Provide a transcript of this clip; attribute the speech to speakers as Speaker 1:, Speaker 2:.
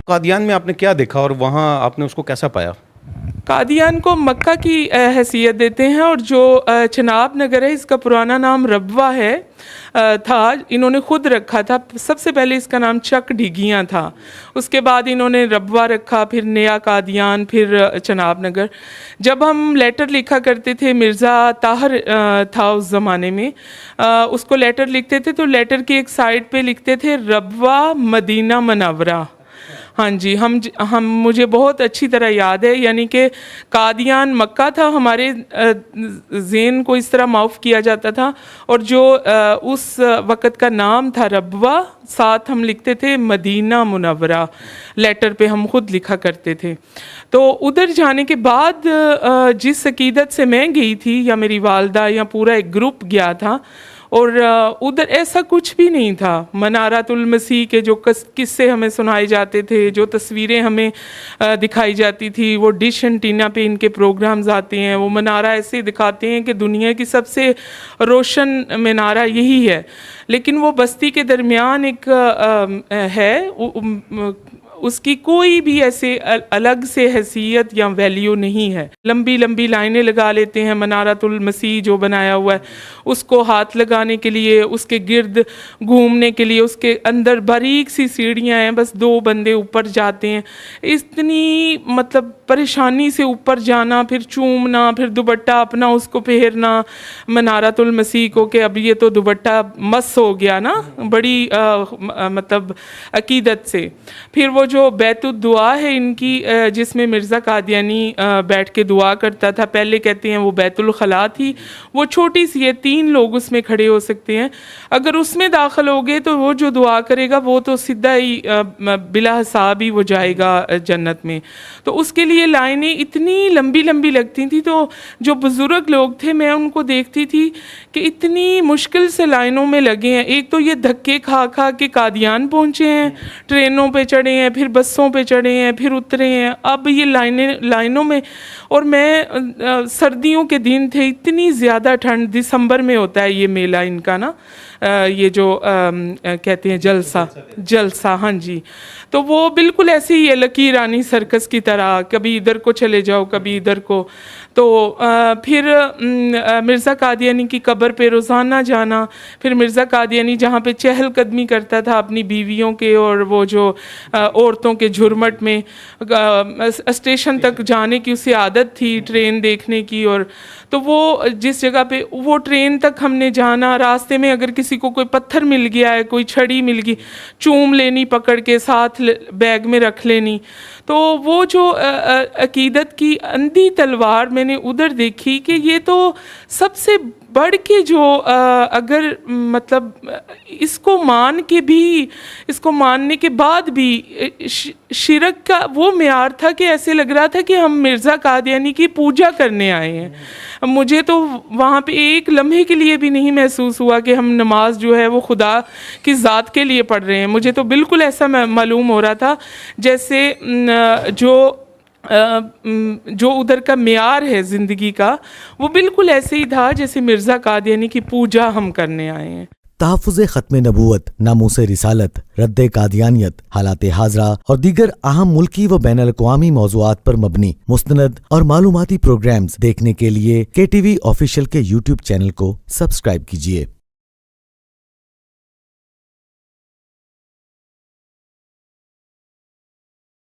Speaker 1: قادیان میں آپ نے کیا دیکھا اور وہاں آپ نے اس کو کیسا پایا؟
Speaker 2: قادیان کو مکہ کی حیثیت دیتے ہیں، اور جو چناب نگر ہے اس کا پرانا نام ربوہ ہے تھا، انہوں نے خود رکھا تھا. سب سے پہلے اس کا نام چک ڈھگیاں تھا، اس کے بعد انہوں نے ربوہ رکھا، پھر نیا قادیان، پھر چناب نگر. جب ہم لیٹر لکھا کرتے تھے، مرزا طاہر تھا اس زمانے میں، اس کو لیٹر لکھتے تھے تو لیٹر کی ایک سائڈ پہ لکھتے تھے ربوہ مدینہ منورہ. ہاں جی، مجھے بہت اچھی طرح یاد ہے، یعنی کہ قادیان مکہ تھا، ہمارے ذہن کو اس طرح معاف کیا جاتا تھا، اور جو اس وقت کا نام تھا ربوہ، ساتھ ہم لکھتے تھے مدینہ منورہ، لیٹر پہ ہم خود لکھا کرتے تھے. تو ادھر جانے کے بعد جس عقیدت سے میں گئی تھی، یا میری والدہ یا پورا ایک گروپ گیا تھا، اور ادھر ایسا کچھ بھی نہیں تھا. منارۃ المسیح کے جو قصے ہمیں سنائے جاتے تھے، جو تصویریں ہمیں دکھائی جاتی تھی، وہ ڈش اینٹینا پہ ان کے پروگرامز آتے ہیں، وہ منارہ ایسے دکھاتے ہیں کہ دنیا کی سب سے روشن منارہ یہی ہے، لیکن وہ بستی کے درمیان ایک ہے، اس کی کوئی بھی ایسے الگ سے حیثیت یا ویلیو نہیں ہے. لمبی لمبی لائنیں لگا لیتے ہیں منارۃ المسیح جو بنایا ہوا ہے، اس کو ہاتھ لگانے کے لیے، اس کے گرد گھومنے کے لیے، اس کے اندر باریک سی سیڑھیاں ہیں، بس 2 بندے اوپر جاتے ہیں. اتنی مطلب پریشانی سے اوپر جانا، پھر چومنا، پھر دوپٹہ اپنا اس کو پہننا منارۃ المسیح کو، کہ اب یہ تو دوپٹہ مس ہو گیا نا، بڑی مطلب عقیدت سے. پھر وہ جو بیت الدعا ہے ان کی، جس میں مرزا قادیانی بیٹھ کے دعا کرتا تھا، پہلے کہتے ہیں وہ بیت الخلاء تھی، وہ چھوٹی سی ہے، 3 لوگ اس میں کھڑے ہو سکتے ہیں. اگر اس میں داخل ہو گئے تو وہ جو دعا کرے گا وہ تو سیدھا ہی بلا حساب ہی وہ جائے گا جنت میں. تو اس کے لیے لائنیں اتنی لمبی لمبی لگتی تھیں. تو جو بزرگ لوگ تھے، میں ان کو دیکھتی تھی کہ اتنی مشکل سے لائنوں میں لگے ہیں. ایک تو یہ دھکے کھا کھا کے قادیان پہنچے ہیں، ٹرینوں پہ چڑھے ہیں، پھر بسوں پہ چڑھے ہیں، پھر اترے ہیں، اب یہ لائنوں میں. اور میں سردیوں کے دن تھے، اتنی زیادہ ٹھنڈ، دسمبر میں ہوتا ہے یہ میلہ ان کا نا، یہ جو کہتے ہیں جلسہ، ہاں جی. تو وہ بالکل ایسے ہی ہے، لکی رانی سرکس کی طرح، کبھی ادھر کو چلے جاؤ، کبھی ادھر کو. تو پھر مرزا قادیانی کی قبر پہ روزانہ جانا، پھر مرزا قادیانی جہاں پہ چہل قدمی کرتا تھا اپنی بیویوں کے اور وہ جو عورتوں کے جھرمٹ میں، اسٹیشن تک جانے کی اسے عادت تھی، ٹرین دیکھنے کی. اور تو وہ جس جگہ پہ وہ ٹرین تک ہم نے جانا، راستے میں اگر کسی کو کوئی پتھر مل گیا ہے، کوئی چھڑی مل گئی، چوم لینی پکڑ کے، ساتھ بیگ میں رکھ لینی. تو وہ جو عقیدت کی اندھی تلوار میں نے ادھر دیکھی کہ یہ تو سب سے بڑھ کے جو اگر مطلب اس کو ماننے کے بعد بھی شرک کا وہ معیار تھا کہ ایسے لگ رہا تھا کہ ہم مرزا قادیانی کی پوجا کرنے آئے ہیں. مجھے تو وہاں پہ ایک لمحے کے لیے بھی نہیں محسوس ہوا کہ ہم نماز جو ہے وہ خدا کی ذات کے لیے پڑھ رہے ہیں. مجھے تو بالکل ایسا معلوم ہو رہا تھا جیسے جو ادھر کا معیار ہے زندگی کا، وہ بالکل ایسے ہی تھا جیسے مرزا قادیانی کی پوجا ہم کرنے آئے ہیں.
Speaker 3: تحفظ ختم نبوت، ناموس رسالت، رد قادیانیت، حالات حاضرہ اور دیگر اہم ملکی و بین الاقوامی موضوعات پر مبنی مستند اور معلوماتی پروگرامز دیکھنے کے لیے KTV آفیشیل کے YouTube چینل کو سبسکرائب کیجیے.